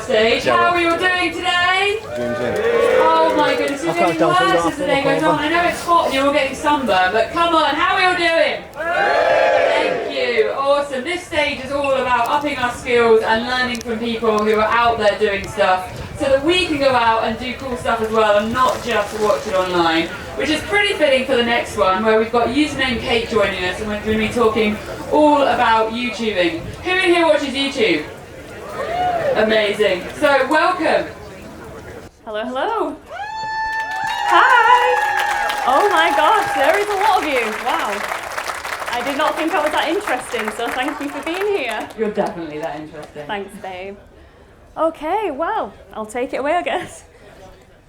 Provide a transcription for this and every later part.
Stage. How are you all doing today? Oh my goodness, you're getting worse as the day goes on. I know it's hot and you're all getting sunburned, but come on, how are you all doing? Thank you, awesome. This stage is all about upping our skills and learning from people who are out there doing stuff so that we can go out and do cool stuff as well and not just watch it online, which is pretty fitting for the next one where we've got Usernamekate joining us and we're going to be talking all about YouTubing. Who in here watches YouTube? Amazing. So welcome. Hello, hello. Hi. Oh my gosh, there is a lot of you. Wow. I did not think I was that interesting, so thank you for being here. You're definitely that interesting. Thanks, babe. Okay, well, I'll take it away, I guess.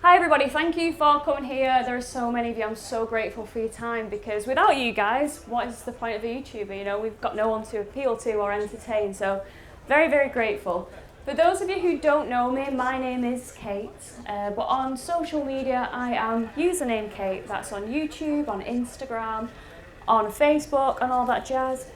Hi everybody, thank you for coming here. There are so many of you. I'm so grateful for your time because without you guys, what is the point of a YouTuber? You know, we've got no one to appeal to or entertain, so very, very grateful. For those of you who don't know me, my name is Kate, but on social media I am Usernamekate. That's on YouTube, on Instagram, on Facebook and all that jazz.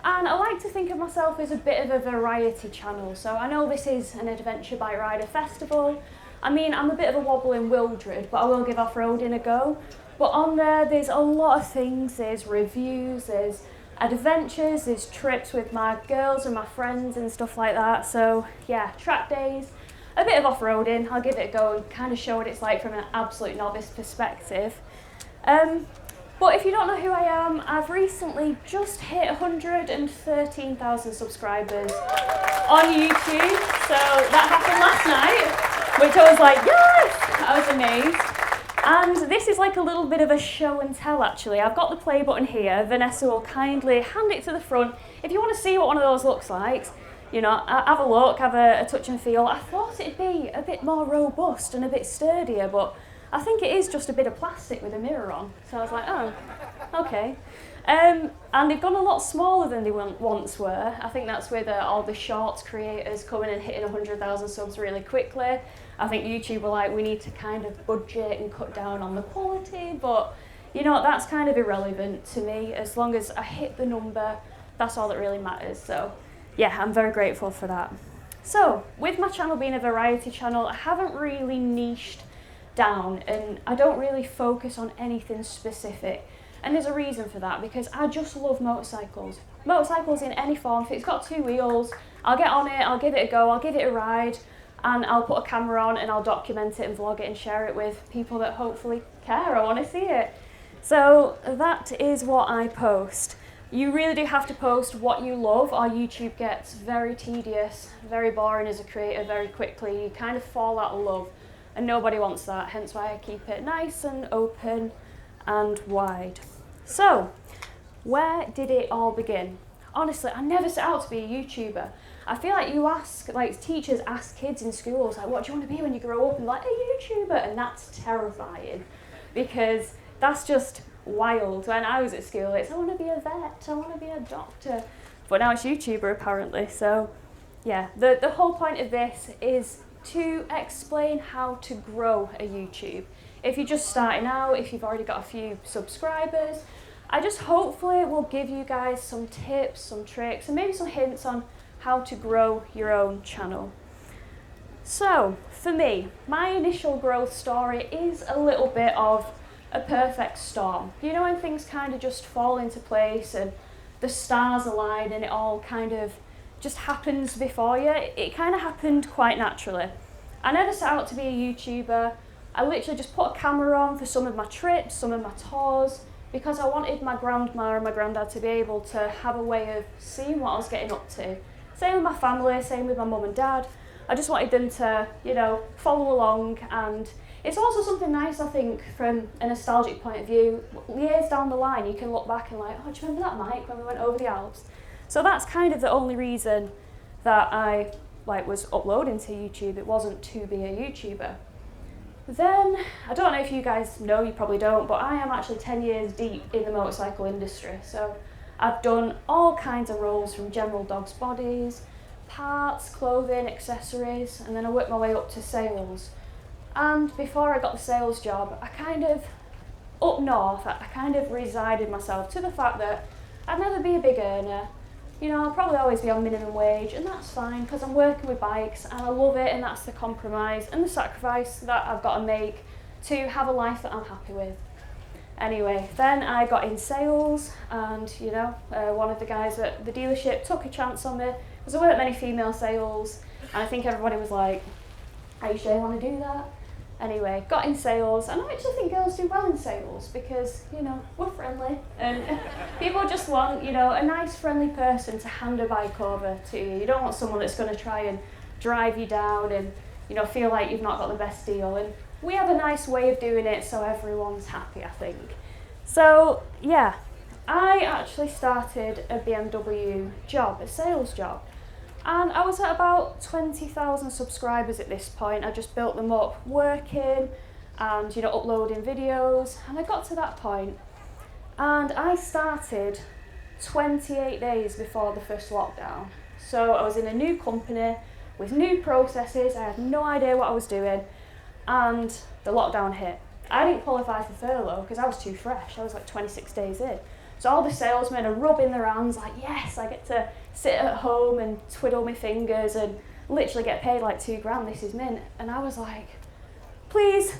And I like to think of myself as a bit of a variety channel. So I know this is an Adventure Bike Rider Festival. I mean, I'm a bit of a wobbling Wildred, but I will give off-roading a go. But on there's a lot of things. There's reviews, there's adventures, there's trips with my girls and my friends and stuff like that. So yeah, track days, a bit of off-roading. I'll give it a go and kind of show what it's like from an absolute novice perspective. But if you don't know who I am, I've recently just hit 113,000 subscribers on YouTube. So that happened last night, which I was like, yes! I was amazed. And this is like a little bit of a show and tell actually. I've got the play button here. Vanessa will kindly hand it to the front. If you want to see what one of those looks like, you know, have a look, have a touch and feel. I thought it'd be a bit more robust and a bit sturdier, but I think it is just a bit of plastic with a mirror on. So I was like, oh, okay. And they've gone a lot smaller than they once were. I think that's with all the shorts creators coming and hitting 100,000 subs really quickly. I think YouTube were like, we need to kind of budget and cut down on the quality, but you know, that's kind of irrelevant to me. As long as I hit the number, that's all that really matters. So yeah, I'm very grateful for that. So with my channel being a variety channel, I haven't really niched down and I don't really focus on anything specific. And there's a reason for that, because I just love motorcycles. Motorcycles in any form. If it's got two wheels, I'll get on it, I'll give it a go, I'll give it a ride, and I'll put a camera on and I'll document it and vlog it and share it with people that hopefully care or want to see it. So that is what I post. You really do have to post what you love, or YouTube gets very tedious, very boring as a creator very quickly. You kind of fall out of love, and nobody wants that, hence why I keep it nice and open and wide. So, where did it all begin? Honestly, I never set out to be a YouTuber. I feel like you ask, like teachers ask kids in schools, like, what do you want to be when you grow up? And like, a YouTuber, and that's terrifying because that's just wild. When I was at school, it's, I want to be a vet, I want to be a doctor. But now it's YouTuber apparently, so yeah. The whole point of this is to explain how to grow a YouTube. If you're just starting out, if you've already got a few subscribers, I just hopefully will give you guys some tips, some tricks, and maybe some hints on how to grow your own channel. So, for me, my initial growth story is a little bit of a perfect storm. You know, when things kind of just fall into place and the stars align and it all kind of just happens before you. It kind of happened quite naturally. I never set out to be a YouTuber. I literally just put a camera on for some of my trips, some of my tours, because I wanted my grandma and my granddad to be able to have a way of seeing what I was getting up to. Same with my family, same with my mum and dad. I just wanted them to, you know, follow along, and it's also something nice, I think, from a nostalgic point of view. Years down the line, you can look back and like, oh, do you remember that Mike when we went over the Alps? So that's kind of the only reason that I was uploading to YouTube. It wasn't to be a YouTuber. Then, I don't know if you guys know, you probably don't, but I am actually 10 years deep in the motorcycle industry. So I've done all kinds of roles, from general dogs' bodies, parts, clothing, accessories, and then I worked my way up to sales. And before I got the sales job, I kind of, up north, I kind of resided myself to the fact that I'd never be a big earner. you know, I'll probably always be on minimum wage, and that's fine because I'm working with bikes and I love it, and that's the compromise and the sacrifice that I've got to make to have a life that I'm happy with. Anyway, then I got in sales, and you know, one of the guys at the dealership took a chance on me because there weren't many female sales, and I think everybody was like, are you sure you want to do that? Anyway, got in sales, and I actually think girls do well in sales because, you know, we're friendly and people just want, you know, a nice friendly person to hand a bike over to you. You don't want someone that's going to try and drive you down and, you know, feel like you've not got the best deal. And we have a nice way of doing it so everyone's happy, I think. So, yeah, I actually started a BMW job, a sales job. And I was at about 20,000 subscribers at this point. I just built them up working and, you know, uploading videos. And I got to that point and I started 28 days before the first lockdown. So I was in a new company with new processes. I had no idea what I was doing, and the lockdown hit. I didn't qualify for furlough because I was too fresh. I was like 26 days in. So all the salesmen are rubbing their hands like, yes, I get to sit at home and twiddle my fingers and literally get paid like £2,000, this is mint. And I was like, please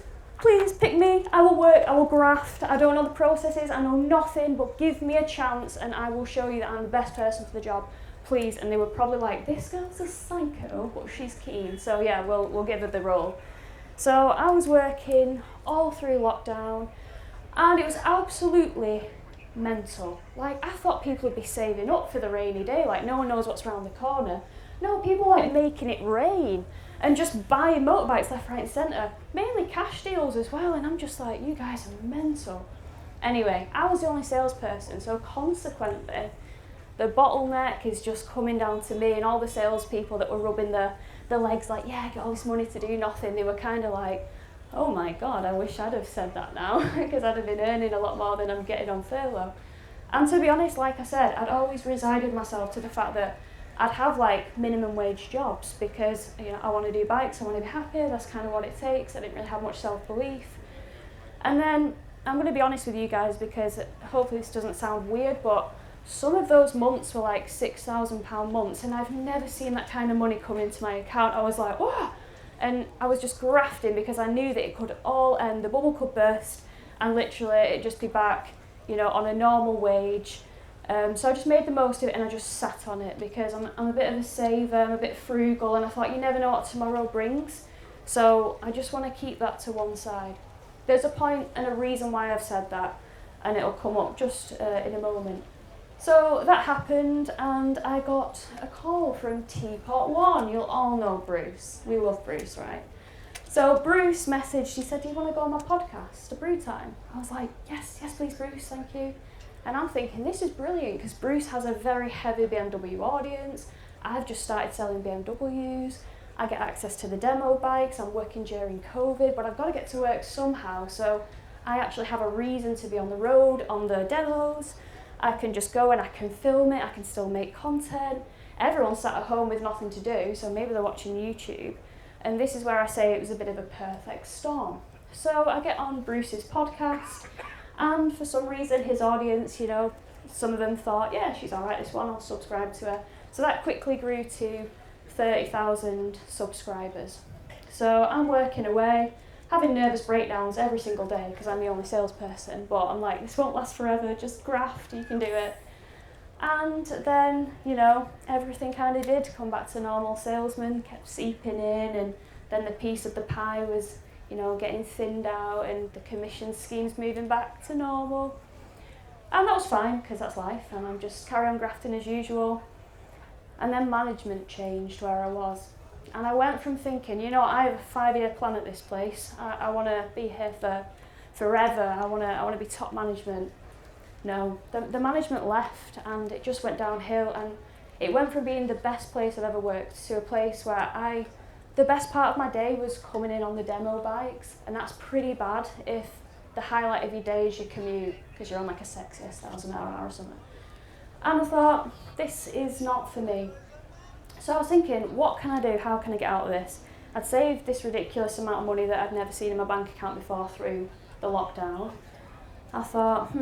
pick me, I will work, I will graft, I don't know the processes, I know nothing, but give me a chance and I will show you that I'm the best person for the job, please. And they were probably like, this girl's a psycho, but she's keen, so yeah, we'll give her the role. So I was working all through lockdown, and it was absolutely mental. Like, I thought people would be saving up for the rainy day, like no one knows what's around the corner. No, people are like making it rain and just buying motorbikes left, right and centre, mainly cash deals as well, and I'm just like, you guys are mental. Anyway, I was the only salesperson, so consequently the bottleneck is just coming down to me, and all the salespeople that were rubbing their legs like, yeah, I get all this money to do nothing, they were kind of like, oh my God, I wish I'd have said that now because I'd have been earning a lot more than I'm getting on furlough. And to be honest, like I said, I'd always resigned myself to the fact that I'd have like minimum wage jobs because, you know, I want to do bikes, I want to be happy, that's kind of what it takes. I didn't really have much self-belief. And then I'm going to be honest with you guys because hopefully this doesn't sound weird, but some of those months were like £6,000 months, and I've never seen that kind of money come into my account. I was like, whoa! And I was just grafting because I knew that it could all end, the bubble could burst, and literally it'd just be back, you know, on a normal wage. So I just made the most of it, and I just sat on it because I'm a bit of a saver, I'm a bit frugal, and I thought you never know what tomorrow brings. So I just want to keep that to one side. There's a point and a reason why I've said that, and it'll come up just in a moment. So that happened, and I got a call from Teapot One. You'll all know Bruce. We love Bruce, right? So Bruce messaged, he said, do you want to go on my podcast, A Brew Time? I was like, yes, please, Bruce, thank you. And I'm thinking, this is brilliant, because Bruce has a very heavy BMW audience. I've just started selling BMWs. I get access to the demo bikes. I'm working during COVID, but I've got to get to work somehow. So I actually have a reason to be on the road, on the demos. I can just go and I can film it, I can still make content. Everyone's sat at home with nothing to do, so maybe they're watching YouTube. And this is where I say it was a bit of a perfect storm. So I get on Bruce's podcast, and for some reason his audience, you know, some of them thought, yeah, she's all right, this one, I'll subscribe to her. So that quickly grew to 30,000 subscribers. So I'm working away, having nervous breakdowns every single day because I'm the only salesperson, but I'm like, this won't last forever, just graft, you can do it. And then, you know, everything kind of did come back to normal. Salesmen kept seeping in, and then the piece of the pie was, you know, getting thinned out, and the commission schemes moving back to normal. And that was fine because that's life, and I'm just carry on grafting as usual. And then management changed where I was. And I went from thinking, you know, I have a 5-year plan at this place. I want to be here for forever. I want to be top management. No, the management left, and it just went downhill. And it went from being the best place I've ever worked to a place where the best part of my day was coming in on the demo bikes, and that's pretty bad if the highlight of your day is your commute because you're on like a sexy 1,000 hour or something. And I thought, this is not for me. So I was thinking, what can I do? How can I get out of this? I'd saved this ridiculous amount of money that I'd never seen in my bank account before through the lockdown. I thought,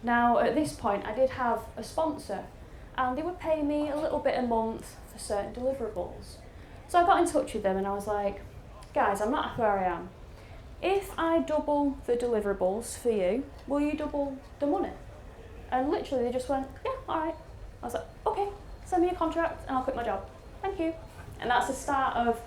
now at this point I did have a sponsor, and they were paying me a little bit a month for certain deliverables. So I got in touch with them and I was like, guys, I'm not happy where I am. If I double the deliverables for you, will you double the money? And literally they just went, yeah, all right. I was like, okay, send me a contract and I'll quit my job. Thank you. And that's the start of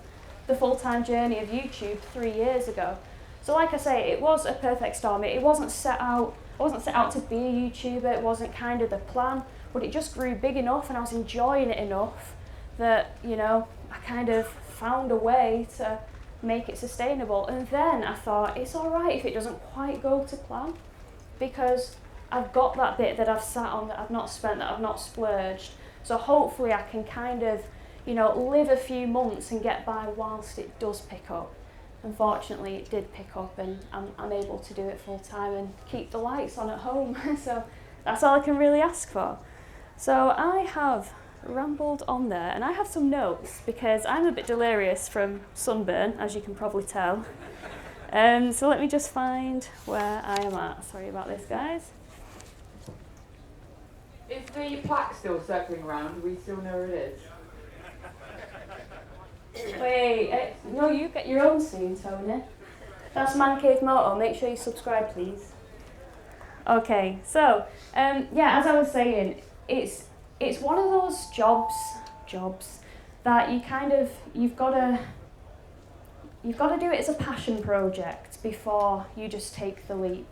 the full-time journey of YouTube 3 years ago. So like I say, it was a perfect storm. It wasn't set out, I wasn't set out to be a YouTuber. It wasn't kind of the plan, but it just grew big enough and I was enjoying it enough that, you know, I kind of found a way to make it sustainable. And then I thought, it's all right if it doesn't quite go to plan, because I've got that bit that I've sat on, that I've not spent, that I've not splurged. So hopefully I can kind of, you know, live a few months and get by whilst it does pick up. Unfortunately, it did pick up and I'm able to do it full time and keep the lights on at home. So that's all I can really ask for. So I have rambled on there and I have some notes because I'm a bit delirious from sunburn, as you can probably tell. So let me just find where I am at. Sorry about this, guys. Is the plaque still circling around? Do we still know where it is? Wait, no, you get your own soon, Tony. That's Man Cave Moto. Make sure you subscribe, please. Okay, so yeah, as I was saying, it's one of those jobs that you kind of you've got to do it as a passion project before you just take the leap.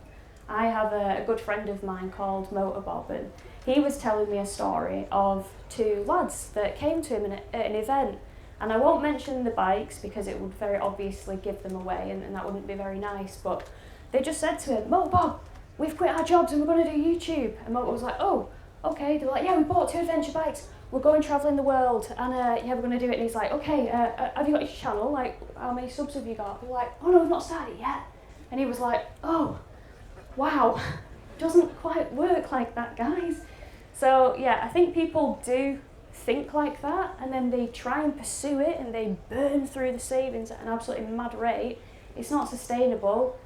I have a good friend of mine called Moto Bob, and he was telling me a story of two lads that came to him at an event. And I won't mention the bikes because it would very obviously give them away and that wouldn't be very nice, but they just said to him, Moto Bob, we've quit our jobs and we're going to do YouTube. And Moto was like, oh, okay. They were like, yeah, we bought 2 adventure bikes, we're going travelling the world, and yeah, we're going to do it. And he's like, okay, have you got your channel? Like, how many subs have you got? They're like, oh no, we've not started yet. And he was like, oh, wow, doesn't quite work like that, guys. So yeah, I think people do think like that and then they try and pursue it and they burn through the savings at an absolutely mad rate. It's not sustainable.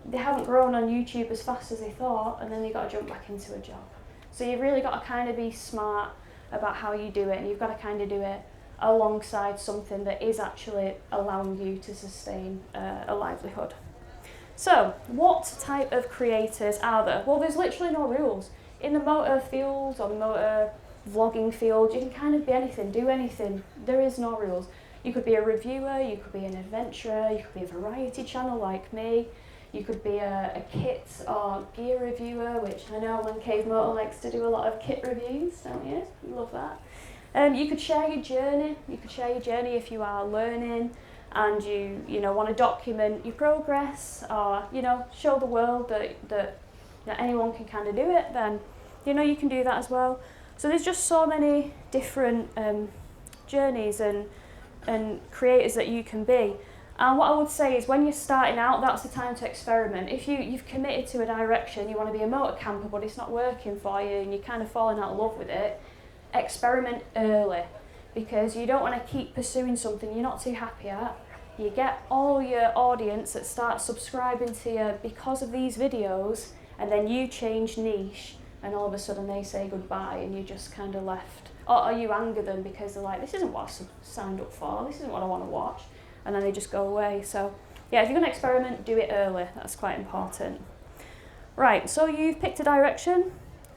They haven't grown on YouTube as fast as they thought, and then they've got to jump back into a job. So you've really got to kind of be smart about how you do it, and you've got to kind of do it alongside something that is actually allowing you to sustain a livelihood. So what type of creators are there? Well, there's literally no rules. In the motor field or the motor vlogging field, you can kind of be anything, do anything. There is no rules. You could be a reviewer, you could be an adventurer, you could be a variety channel like me, you could be a kit or gear reviewer, which I know Man Cave Moto likes to do a lot of kit reviews, don't you? You love that. You could share your journey. You could share your journey if you are learning and you know want to document your progress, or you know show the world that anyone can kind of do it. Then you know you can do that as well. So there's just so many different journeys and creators that you can be. And what I would say is when you're starting out, that's the time to experiment. If you've committed to a direction, you want to be a motor camper, but it's not working for you and you're kind of falling out of love with it, experiment early, because you don't want to keep pursuing something you're not too happy at. You get all your audience that start subscribing to you because of these videos, and then you change niche, and all of a sudden they say goodbye and you just kind of left. Or you anger them because they're like, this isn't what I signed up for, this isn't what I want to watch, and then they just go away. So yeah, if you're going to experiment, do it early. That's quite important. Right, so you've picked a direction.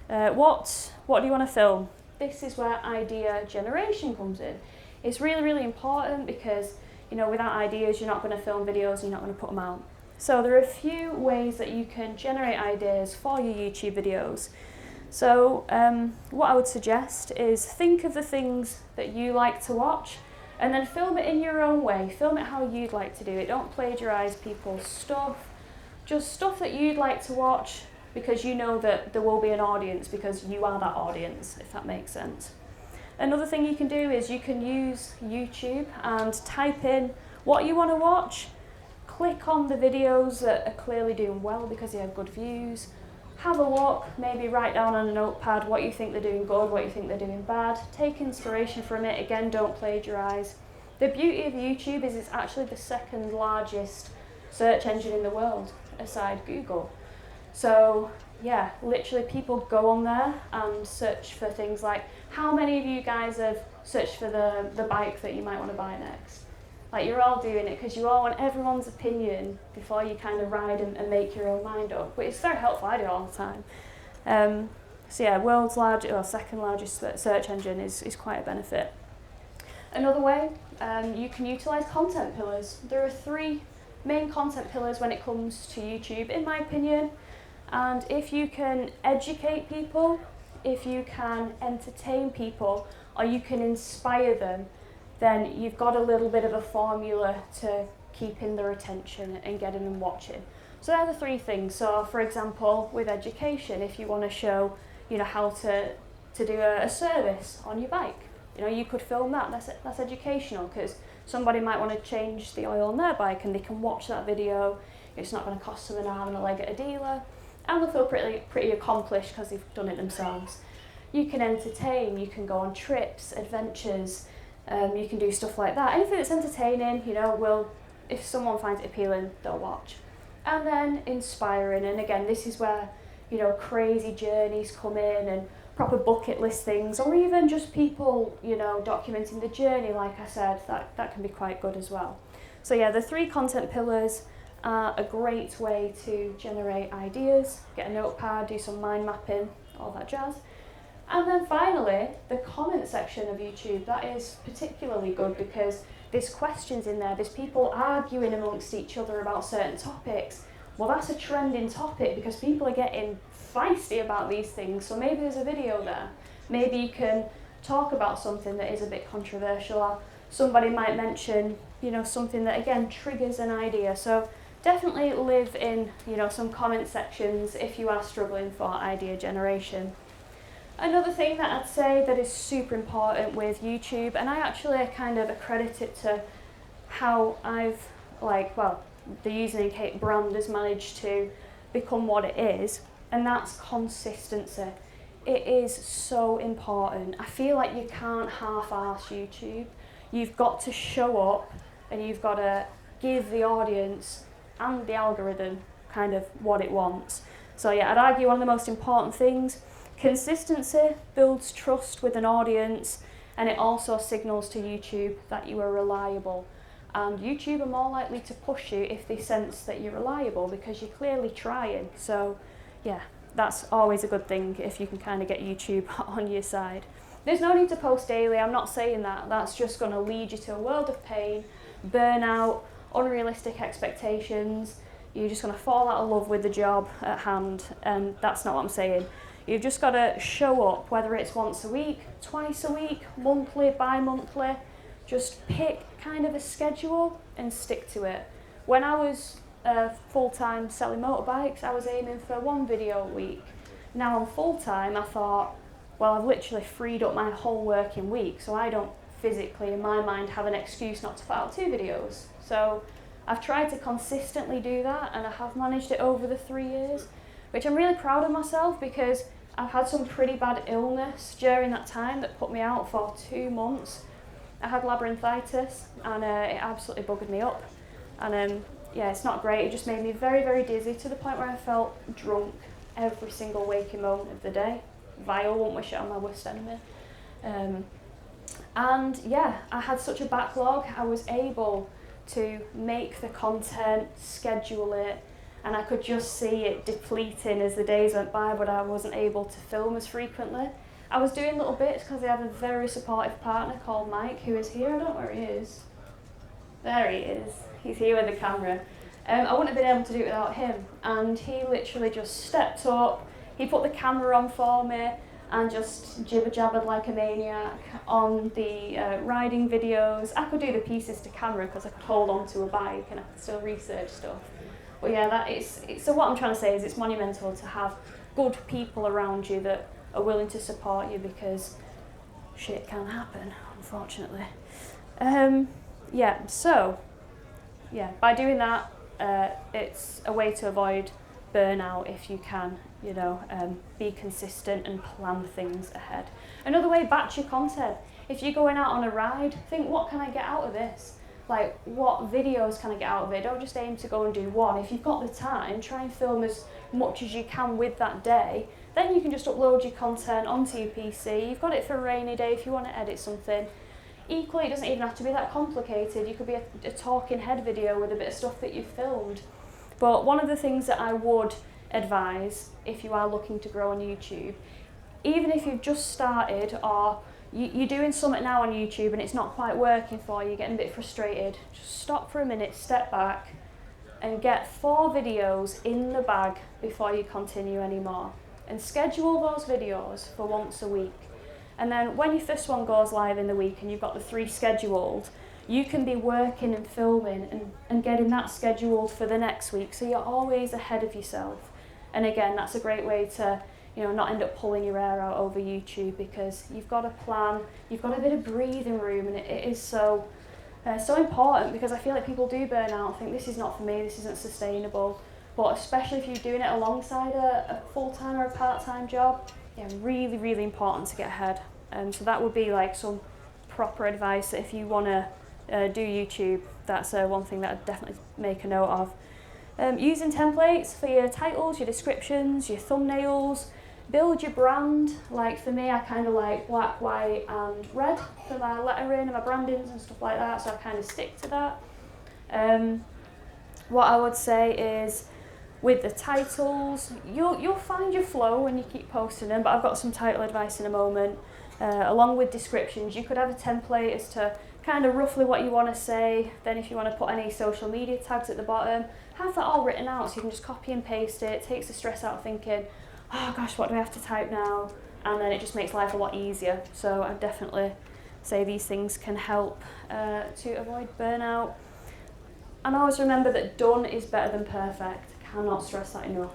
What do you want to film? This is where idea generation comes in. It's really, really important because you know without ideas you're not going to film videos, you're not going to put them out. So there are a few ways that you can generate ideas for your YouTube videos. So what I would suggest is think of the things that you like to watch and then film it in your own way. Film it how you'd like to do it. Don't plagiarise people's stuff. Just stuff that you'd like to watch because you know that there will be an audience because you are that audience, if that makes sense. Another thing you can do is you can use YouTube and type in what you want to watch. Click on the videos that are clearly doing well because they have good views. Have a look, maybe write down on a notepad what you think they're doing good, what you think they're doing bad. Take inspiration from it. Again, don't plagiarise. The beauty of YouTube is it's actually the second largest search engine in the world, aside Google. So yeah, literally people go on there and search for things like, how many of you guys have searched for the bike that you might want to buy next? Like, you're all doing it because you all want everyone's opinion before you kind of ride and make your own mind up. But it's very helpful, I do it all the time. So yeah, world's largest, or second largest search engine is quite a benefit. Another way, you can utilise content pillars. There are 3 main content pillars when it comes to YouTube, in my opinion. And if you can educate people, if you can entertain people, or you can inspire them, then you've got a little bit of a formula to keeping their attention and getting them watching. So they're the 3 things. So for example, with education, if you want to show, how to do a service on your bike, you could film that. That's educational, because somebody might want to change the oil on their bike and they can watch that video. It's not going to cost them an arm and a leg at a dealer, and they'll feel pretty accomplished because they've done it themselves. You can entertain, you can go on trips, adventures, you can do stuff like that. Anything that's entertaining, if someone finds it appealing, they'll watch. And then inspiring, and again, this is where, crazy journeys come in, and proper bucket list things, or even just people, documenting the journey, like I said, that can be quite good as well. So yeah, the 3 content pillars are a great way to generate ideas, get a notepad, do some mind mapping, all that jazz. And then finally, the comment section of YouTube, that is particularly good because there's questions in there, there's people arguing amongst each other about certain topics. Well, that's a trending topic because people are getting feisty about these things, so maybe there's a video there. Maybe you can talk about something that is a bit controversial, or somebody might mention, something that again triggers an idea. So definitely live in, some comment sections if you are struggling for idea generation. Another thing that I'd say that is super important with YouTube, and I actually kind of accredit it to how I've, the Usernamekate brand has managed to become what it is, and that's consistency. It is so important. I feel like you can't half-arse YouTube. You've got to show up, and you've got to give the audience and the algorithm kind of what it wants. So yeah, I'd argue one of the most important things, consistency builds trust with an audience, and it also signals to YouTube that you are reliable. And YouTube are more likely to push you if they sense that you're reliable because you're clearly trying. So yeah, that's always a good thing if you can kind of get YouTube on your side. There's no need to post daily, I'm not saying that. That's just going to lead you to a world of pain, burnout, unrealistic expectations. You're just going to fall out of love with the job at hand, and that's not what I'm saying. You've just got to show up, whether it's once a week, twice a week, monthly, bi-monthly. Just pick kind of a schedule and stick to it. When I was full-time selling motorbikes, I was aiming for 1 video a week. Now I'm full-time, I thought, well, I've literally freed up my whole working week, so I don't physically, in my mind, have an excuse not to put out 2 videos. So I've tried to consistently do that, and I have managed it over the 3 years, which I'm really proud of myself because I've had some pretty bad illness during that time that put me out for 2 months. I had labyrinthitis, and it absolutely buggered me up. And yeah, it's not great. It just made me very, very dizzy to the point where I felt drunk every single waking moment of the day. Vile, won't wish it on my worst enemy. And yeah, I had such a backlog. I was able to make the content, schedule it, and I could just see it depleting as the days went by, but I wasn't able to film as frequently. I was doing little bits because I have a very supportive partner called Mike, who is here. I don't know where he is. There he is. He's here with the camera. I wouldn't have been able to do it without him, and he literally just stepped up. He put the camera on for me and just jibber-jabbered like a maniac on the riding videos. I could do the pieces to camera because I could hold on to a bike and I could still research stuff. But yeah, so what I'm trying to say is it's monumental to have good people around you that are willing to support you, because shit can happen, unfortunately. By doing that, it's a way to avoid burnout if you can, be consistent and plan things ahead. Another way, batch your content. If you're going out on a ride, think, what can I get out of this? like what videos can I get out of it? Don't just aim to go and do one. If you've got the time, try and film as much as you can with that day. Then you can just upload your content onto your PC. You've got it for a rainy day if you want to edit something. Equally, it doesn't even have to be that complicated. You could be a talking head video with a bit of stuff that you've filmed. But one of the things that I would advise if you are looking to grow on YouTube, even if you've just started or you're doing something now on YouTube and it's not quite working for you, you're getting a bit frustrated, just stop for a minute, step back and get 4 videos in the bag before you continue anymore. And schedule those videos for once a week. And then when your first one goes live in the week and you've got the 3 scheduled, you can be working and filming and getting that scheduled for the next week, so you're always ahead of yourself. And again, that's a great way to not end up pulling your hair out over YouTube, because you've got a plan, you've got a bit of breathing room, and it is so important, because I feel like people do burn out, think this is not for me, this isn't sustainable. But especially if you're doing it alongside a full-time or a part-time job, yeah, really, really important to get ahead. So that would be like some proper advice that if you want to do YouTube, that's one thing that I'd definitely make a note of. Using templates for your titles, your descriptions, your thumbnails. Build your brand. Like for me, I kind of like black, white and red for my lettering and my brandings and stuff like that, so I kind of stick to that. What I would say is, with the titles, you'll find your flow when you keep posting them, but I've got some title advice in a moment. Along with descriptions, you could have a template as to kind of roughly what you want to say. Then if you want to put any social media tags at the bottom, have that all written out so you can just copy and paste it. It takes the stress out of thinking, oh gosh, what do I have to type now? And then it just makes life a lot easier. So I definitely say these things can help to avoid burnout. And always remember that done is better than perfect. Cannot stress that enough.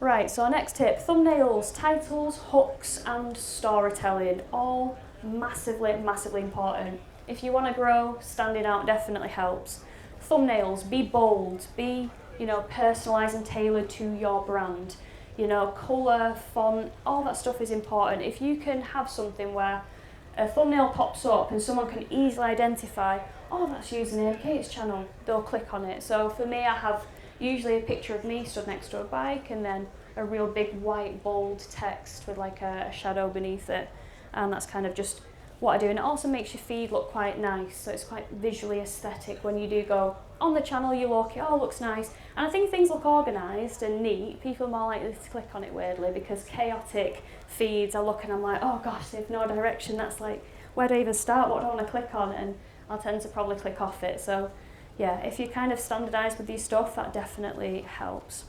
Right, so our next tip, thumbnails, titles, hooks and storytelling, all massively, massively important. If you want to grow, standing out definitely helps. Thumbnails, be bold, be personalised and tailored to your brand. Colour, font, all that stuff is important. If you can have something where a thumbnail pops up and someone can easily identify, oh, that's Usernamekate's channel, they'll click on it. So for me, I have usually a picture of me stood next to a bike and then a real big white bold text with like a shadow beneath it, and that's kind of just what I do. And it also makes your feed look quite nice, so it's quite visually aesthetic. When you do go on the channel, you look, it all looks nice, and I think things look organised and neat, people are more likely to click on it, weirdly, because chaotic feeds I look and I'm like, oh gosh, they have no direction, that's like, where do I even start, what do I want to click on? And I'll tend to probably click off it. So yeah, if you kind of standardise with your stuff, that definitely helps.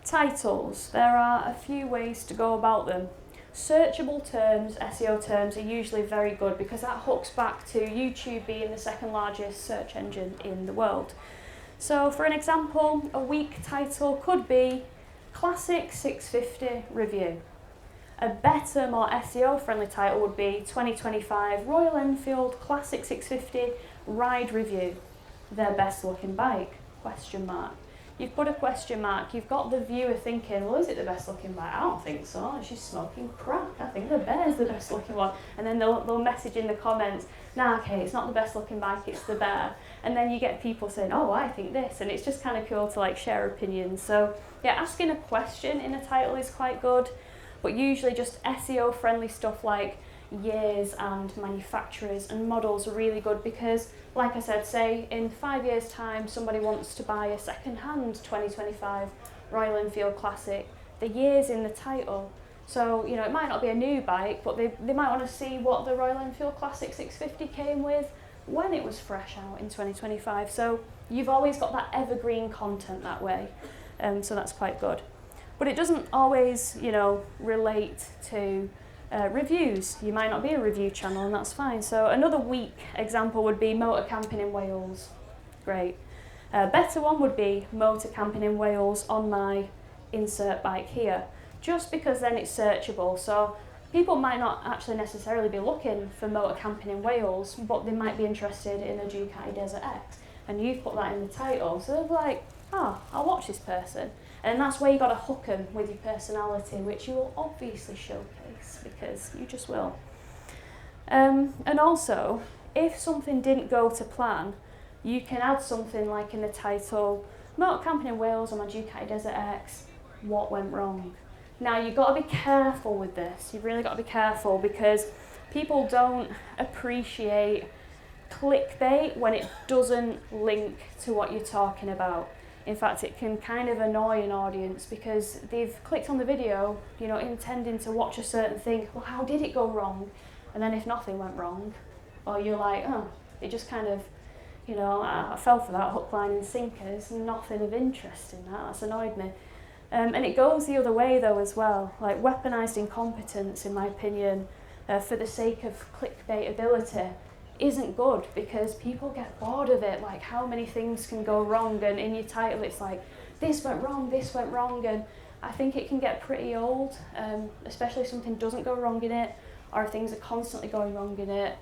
Titles, there are a few ways to go about them. Searchable terms, SEO terms, are usually very good because that hooks back to YouTube being the second largest search engine in the world. So for an example, a weak title could be Classic 650 Review. A better, more SEO friendly title would be 2025 Royal Enfield Classic 650 Ride Review. Their best looking bike, ? You've put a question mark, you've got the viewer thinking, well, is it the best looking bike? I don't think so, she's smoking crack, I think the bear's the best looking one. And then they'll message in the comments, nah, okay, it's not the best looking bike, it's the bear. And then you get people saying, oh, I think this, and it's just kind of cool to like share opinions. So yeah, asking a question in a title is quite good, but usually just SEO friendly stuff like years and manufacturers and models are really good, because like I said, say in 5 years time somebody wants to buy a second-hand 2025 Royal Enfield Classic, the year's in the title, so it might not be a new bike, but they might want to see what the Royal Enfield Classic 650 came with when it was fresh out in 2025. So you've always got that evergreen content that way, so that's quite good. But it doesn't always relate to reviews. You might not be a review channel, and that's fine. So another weak example would be motor camping in Wales. Great. A better one would be motor camping in Wales on my insert bike here, just because then it's searchable. So people might not actually necessarily be looking for motor camping in Wales, but they might be interested in a Ducati Desert X, and you've put that in the title, so they're like, oh, I'll watch this person. And that's where you got to hook them with your personality, which you will obviously showcase, because you just will. And also, if something didn't go to plan, you can add something like in the title, motor camping in Wales on my Ducati Desert X, what went wrong? Now you've got to be careful with this, you've really got to be careful because people don't appreciate clickbait when it doesn't link to what you're talking about. In fact, it can kind of annoy an audience because they've clicked on the video, you know, intending to watch a certain thing. Well, how did it go wrong? And then if nothing went wrong, or you're like, oh, it just kind of, you know, I fell for that hook, line and sinkers, nothing of interest in that. That's annoyed me. And it goes the other way though as well, like weaponised incompetence, in my opinion, for the sake of clickbait ability, isn't good because people get bored of it. Like, how many things can go wrong? And in your title it's like, this went wrong, and I think it can get pretty old, especially if something doesn't go wrong in it, or if things are constantly going wrong in it.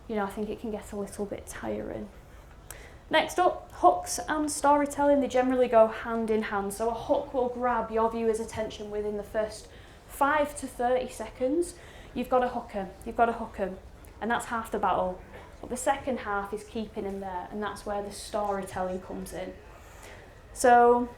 You know, I think it can get a little bit tiring. Next up, hooks and storytelling, they generally go hand in hand. So a hook will grab your viewer's attention within the first 5 to 30 seconds. You've got to hook them, and that's half the battle. But the second half is keeping him there, and that's where the storytelling comes in. So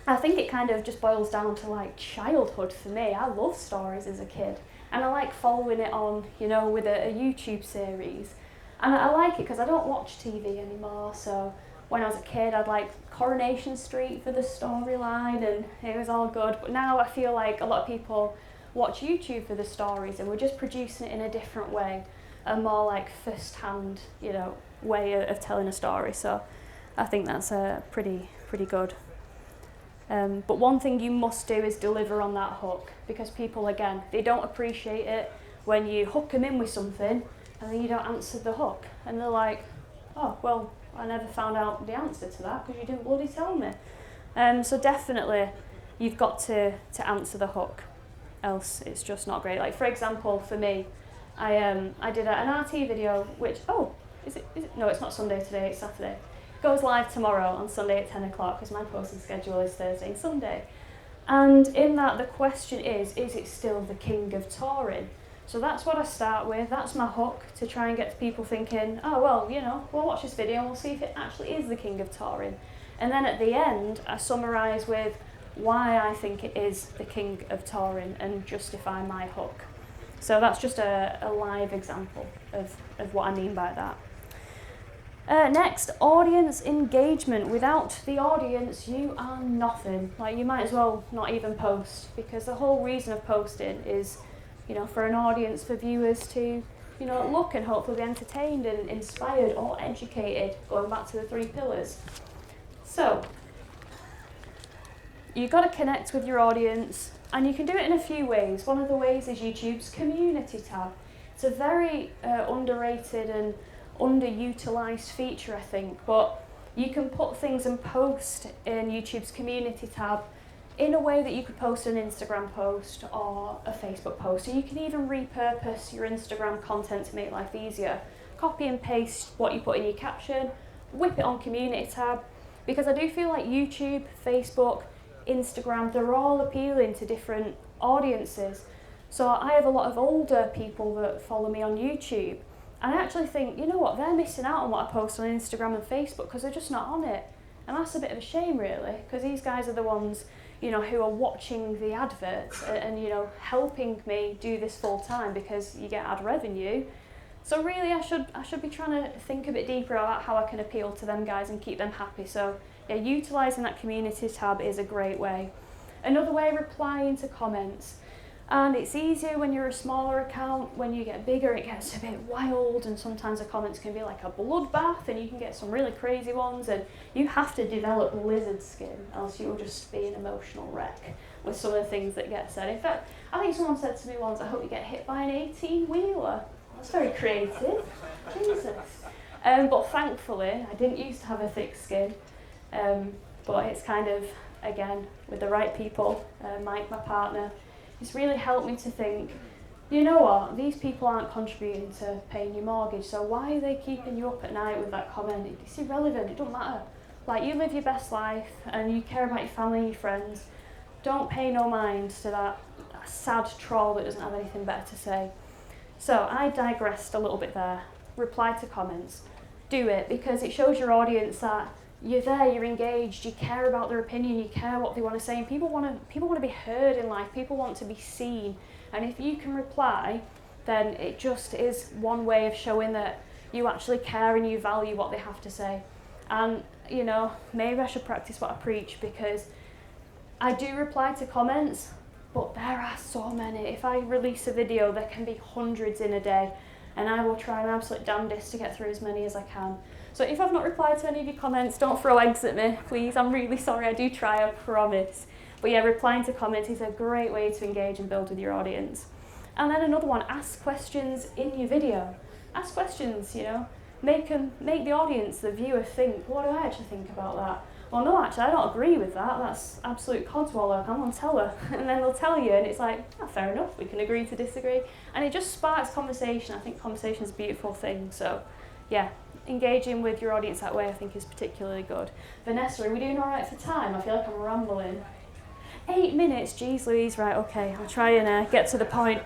I think it kind of just boils down to like childhood for me. I loved stories as a kid, and I like following it on, you know, with a YouTube series. And I like it because I don't watch TV anymore, so when I was a kid I'd like Coronation Street for the storyline and it was all good. But now I feel like a lot of people watch YouTube for the stories and we're just producing it in a different way, a more like first-hand, you know, way of telling a story. So I think that's pretty good. But one thing you must do is deliver on that hook, because people, again, they don't appreciate it when you hook them in with something and then you don't answer the hook, and they're like, oh, well, I never found out the answer to that because you didn't bloody tell me. So definitely you've got to answer the hook, else it's just not great. Like, for example, for me, I did an RT video, which, is it? No, it's not Sunday today, it's Saturday. It goes live tomorrow on Sunday at 10 o'clock because my posting schedule is Thursday and Sunday. And in that, the question is it still the king of touring? So that's what I start with, that's my hook, to try and get people thinking, oh, well, you know, we'll watch this video and we'll see if it actually is the king of touring. And then at the end, I summarise with why I think it is the king of touring and justify my hook. So that's just a live example of what I mean by that. Next, audience engagement. Without the audience, you are nothing. Like, you might as well not even post, because the whole reason of posting is, you know, for an audience, for viewers to, you know, look and hopefully be entertained and inspired or educated, going back to the 3 pillars. So, you've got to connect with your audience, and you can do it in a few ways. One of the ways is YouTube's community tab. It's a very underrated and underutilised feature, I think, but you can put things and post in YouTube's community tab in a way that you could post an Instagram post or a Facebook post. And you can even repurpose your Instagram content to make life easier. Copy and paste what you put in your caption, whip it on community tab, because I do feel like YouTube, Facebook, Instagram, they're all appealing to different audiences. So I have a lot of older people that follow me on YouTube, and I actually think, you know what, they're missing out on what I post on Instagram and Facebook because they're just not on it. And that's a bit of a shame, really, because these guys are the ones, you know, who are watching the adverts and, you know, helping me do this full time because you get ad revenue. So really I should be trying to think a bit deeper about how I can appeal to them guys and keep them happy. So yeah, utilising that community tab is a great way. Another way, replying to comments. And it's easier when you're a smaller account. When you get bigger, it gets a bit wild, and sometimes the comments can be like a bloodbath, and you can get some really crazy ones, and you have to develop lizard skin, else you'll just be an emotional wreck with some of the things that get said. In fact, I think someone said to me once, I hope you get hit by an 18-wheeler. That's very creative. Jesus. But thankfully, I didn't used to have a thick skin, but it's kind of, again, with the right people, Mike, my partner, it's really helped me to think, you know what, these people aren't contributing to paying your mortgage, so why are they keeping you up at night with that comment? It's irrelevant, it doesn't matter. Like, you live your best life and you care about your family and your friends. Don't pay no mind to that sad troll that doesn't have anything better to say. So I digressed a little bit there. Reply to comments. Do it, because it shows your audience that you're there, you're engaged, you care about their opinion, you care what they want to say, and people want to be heard in life, people want to be seen. And if you can reply, then it just is one way of showing that you actually care and you value what they have to say. And, you know, maybe I should practice what I preach, because I do reply to comments, but there are so many. If I release a video, there can be hundreds in a day, and I will try my absolute damnedest to get through as many as I can. So if I've not replied to any of your comments, don't throw eggs at me, please. I'm really sorry, I do try, I promise. But yeah, replying to comments is a great way to engage and build with your audience. And then another one, ask questions in your video. Ask questions, you know. Make the audience, the viewer, think, what do I actually think about that? Well, no, actually, I don't agree with that. That's absolute codswallop. I'm going to tell her. And then they'll tell you, and it's like, oh, fair enough, we can agree to disagree. And it just sparks conversation. I think conversation is a beautiful thing. So, yeah, engaging with your audience that way, I think, is particularly good. Vanessa, are we doing all right for time? I feel like I'm rambling. 8 minutes, geez Louise. Right, okay, I'll try and get to the point.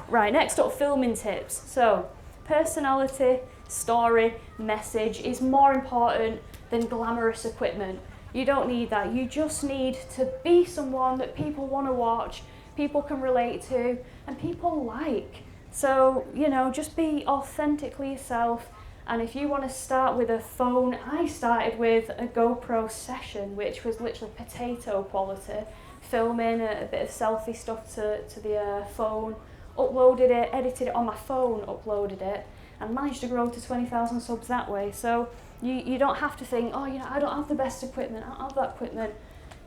Right, next up, filming tips. So, personality, story, message is more important than glamorous equipment. You don't need that. You just need to be someone that people want to watch, people can relate to, and people like. So, you know, just be authentically yourself. And if you want to start with a phone, I started with a GoPro session, which was literally potato quality, filming a bit of selfie stuff to the phone, uploaded it, edited it on my phone, uploaded it, and managed to grow to 20,000 subs that way. So you don't have to think, oh, you know, I don't have the best equipment, I don't have that equipment.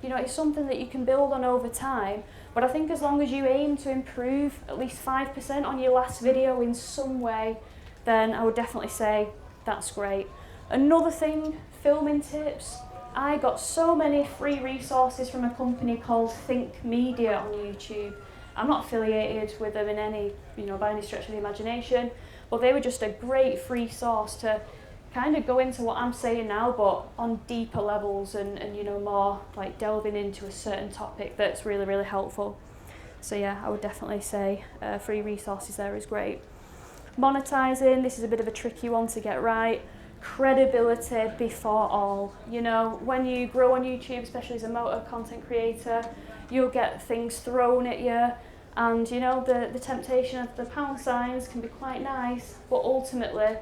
You know, it's something that you can build on over time. But I think as long as you aim to improve at least 5% on your last video in some way, then I would definitely say that's great. Another thing, filming tips. I got so many free resources from a company called Think Media on YouTube. I'm not affiliated with them in any, you know, by any stretch of the imagination, but they were just a great free source to kind of go into what I'm saying now, but on deeper levels and you know, more like delving into a certain topic that's really, really helpful. So yeah, I would definitely say free resources there is great. Monetizing, this is a bit of a tricky one to get right. Credibility before all. You know, when you grow on YouTube, especially as a moto content creator, you'll get things thrown at you, and you know, the temptation of the pound signs can be quite nice, but ultimately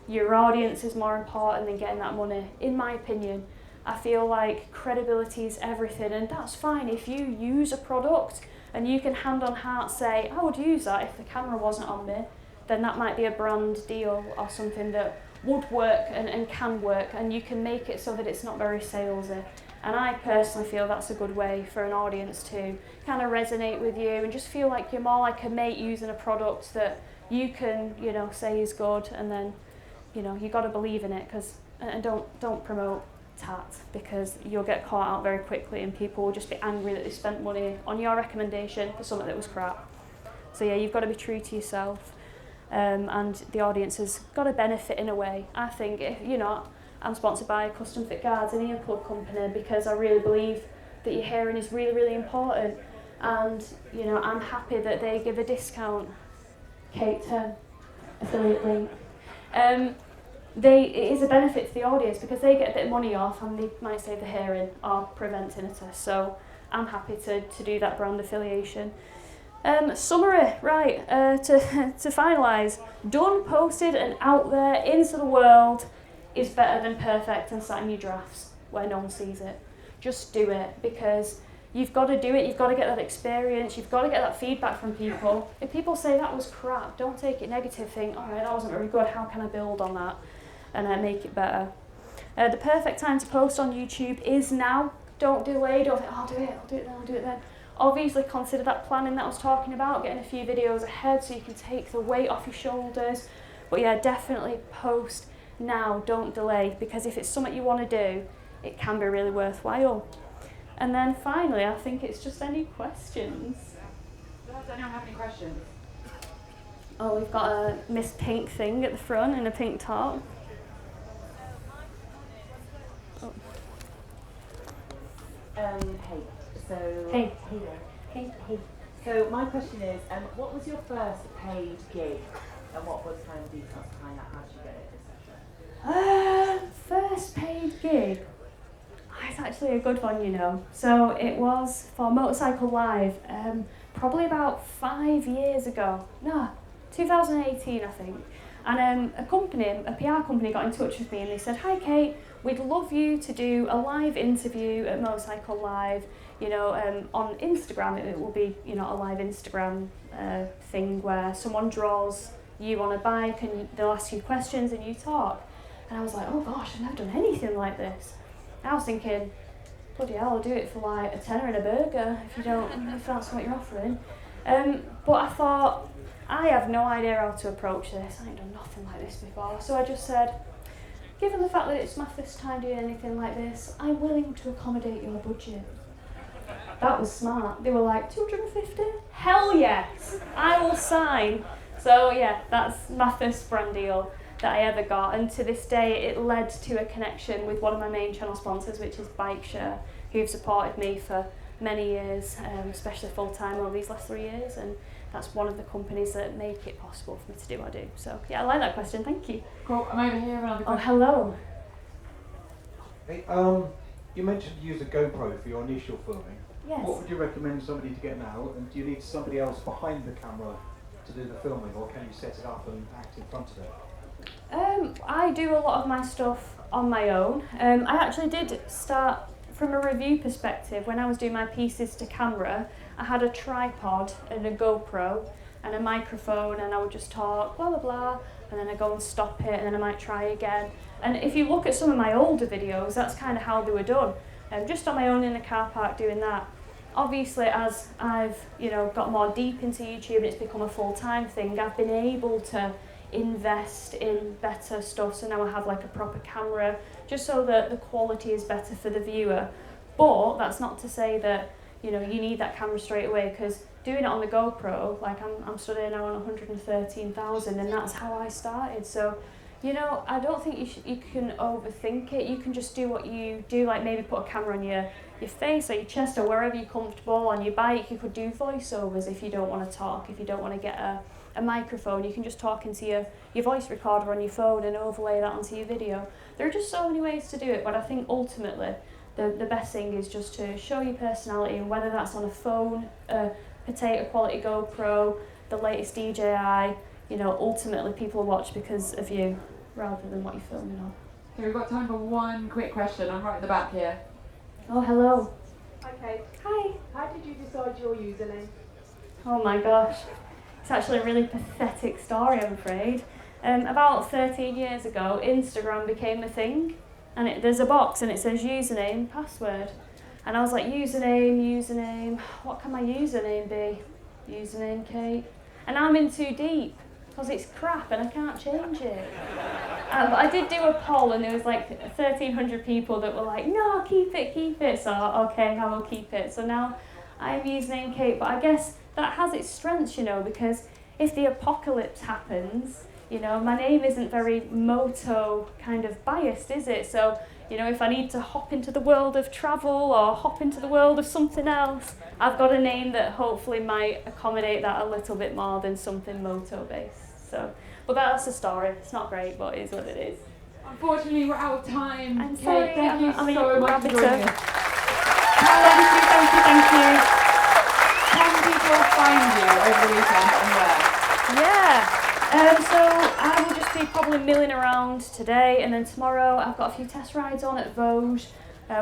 your audience is more important than getting that money, in my opinion. I feel like credibility is everything, and that's fine if you use a product and you can hand on heart say, I would use that if the camera wasn't on me, then that might be a brand deal or something that would work and can work, and you can make it so that it's not very salesy. And I personally feel that's a good way for an audience to kind of resonate with you and just feel like you're more like a mate using a product that you can, you know, say is good, and then, you know, you got to believe in it, because and don't promote tat, because you'll get caught out very quickly and people will just be angry that they spent money on your recommendation for something that was crap. So yeah, you've got to be true to yourself. And the audience has got to benefit in a way. I think, if, you know, I'm sponsored by Custom Fit Guards, an earplug company, because I really believe that your hearing is really, really important. And, you know, I'm happy that they give a discount. Kate, affiliate link. It is a benefit to the audience because they get a bit of money off and they might save the hearing or prevent tinnitus. So I'm happy to do that brand affiliation. Summary, right, to finalise, done, posted and out there into the world is better than perfect and sat in your drafts where no one sees it. Just do it, because you've got to do it, you've got to get that experience, you've got to get that feedback from people. If people say that was crap, don't take it negative, think, alright, that wasn't very good, how can I build on that and make it better. The perfect time to post on YouTube is now. Don't delay, don't think, oh, I'll do it then, I'll do it then. Obviously consider that planning that I was talking about, getting a few videos ahead so you can take the weight off your shoulders. But yeah, definitely post now, don't delay, because if it's something you want to do, it can be really worthwhile. And then finally, I think it's just any questions. Does anyone have any questions? Oh, we've got a Miss Pink thing at the front in a pink top. Oh. Hey. So Hey. there. Hey. So my question is, what was your first paid gig, and what was kind of the details behind that? How did you get it, etc.? First paid gig. It's actually a good one, you know. So it was for Motorcycle Live, probably about 5 years ago. No, 2018, I think. And a PR company got in touch with me and they said, "Hi Kate, we'd love you to do a live interview at Motorcycle Live, you know, on Instagram. It will be, you know, a live Instagram thing where someone draws you on a bike and they'll ask you questions and you talk." And I was like, oh gosh, I've never done anything like this. I was thinking, bloody hell, I'll do it for like a tenner and a burger if that's what you're offering. But I thought, I have no idea how to approach this. I ain't done nothing like this before. So I just said, given the fact that it's my first time doing anything like this, I'm willing to accommodate your budget. That was smart. They were like, 250? Hell yes, I will sign. So yeah, that's my first brand deal that I ever got, and to this day it led to a connection with one of my main channel sponsors, which is BikeShare, who've supported me for many years, especially full-time over these last 3 years, and that's one of the companies that make it possible for me to do what I do. So yeah, I like that question, thank you. Cool, I'm over here, another question. Oh, hello. Hey, you mentioned you use a GoPro for your initial filming. Yes. What would you recommend somebody to get now, and do you need somebody else behind the camera to do the filming, or can you set it up and act in front of it? I do a lot of my stuff on my own. I actually did start from a review perspective. When I was doing my pieces to camera, I had a tripod and a GoPro and a microphone, and I would just talk, blah, blah, blah, and then I go and stop it, and then I might try again. And if you look at some of my older videos, that's kind of how they were done. Just on my own in the car park doing that. Obviously, as I've got more deep into YouTube and it's become a full-time thing, I've been able to invest in better stuff, so now I have like a proper camera just so that the quality is better for the viewer. But that's not to say that you need that camera straight away, because doing it on the GoPro, like I'm studying now on 113,000, and that's how I started. So I don't think you can overthink it. You can just do what you do, like maybe put a camera on your face or your chest or wherever you're comfortable. On your bike you could do voiceovers if you don't want to talk, if you don't want to get a microphone, you can just talk into your voice recorder on your phone and overlay that onto your video. There are just so many ways to do it, but I think ultimately the best thing is just to show your personality, and whether that's on a phone, a potato quality GoPro, the latest DJI, ultimately people watch because of you rather than what you're filming on. Okay, we've got time for one quick question. I'm right at the back here. Oh, hello. Okay. Hi. How did you decide your username? Oh my gosh. It's actually a really pathetic story, I'm afraid. About 13 years ago, Instagram became a thing, and there's a box and it says username, password. And I was like, username, what can my username be? Usernamekate. And I'm in too deep, because it's crap and I can't change it. But I did do a poll and there was like 1,300 people that were like, no, keep it. So, okay, I will keep it. So now I'm Usernamekate, but I guess that has its strengths, because if the apocalypse happens, my name isn't very moto kind of biased, is it? So, if I need to hop into the world of travel or hop into the world of something else, I've got a name that hopefully might accommodate that a little bit more than something moto based. So, but that's the story. It's not great, but it is what it is. Unfortunately, we're out of time. I'm sorry. Kate, thank you I'm so much for joining us. Thank you. Can people find you over the weekend and where? Yeah. So I will just be probably milling around today, and then tomorrow I've got a few test rides on at Vosges,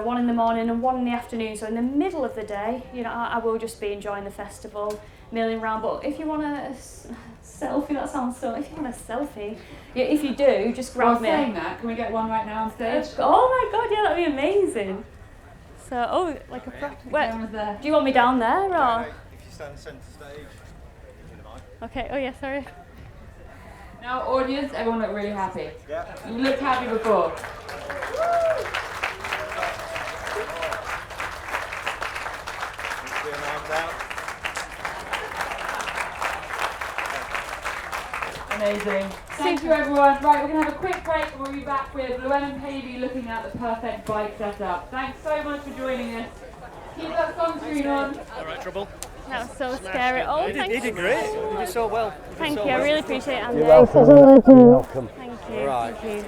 one in the morning and one in the afternoon. So in the middle of the day, I will just be enjoying the festival, milling around. But if you want a selfie, that sounds so. If you want a selfie, yeah, if you do, just grab me. Saying that, can we get one right now on stage? Oh my god, yeah, that'd be amazing. So, like a do you want me down there or? If you stand centre stage, Okay. Oh yeah, sorry. Now, audience, everyone look really happy. yeah. You looked happy before. Keep your arms out. Amazing. Thank you, everyone. Right, we're going to have a quick break and we'll be back with Llewellyn and Pavey looking at the perfect bike setup. Thanks so much for joining us. Keep that sunscreen on. All right, trouble. That was so scary. Oh, thank you. You did great. You did so well. Thank you. I really appreciate it, Andy. You're welcome. You're welcome. Thank you. Right. Thank you.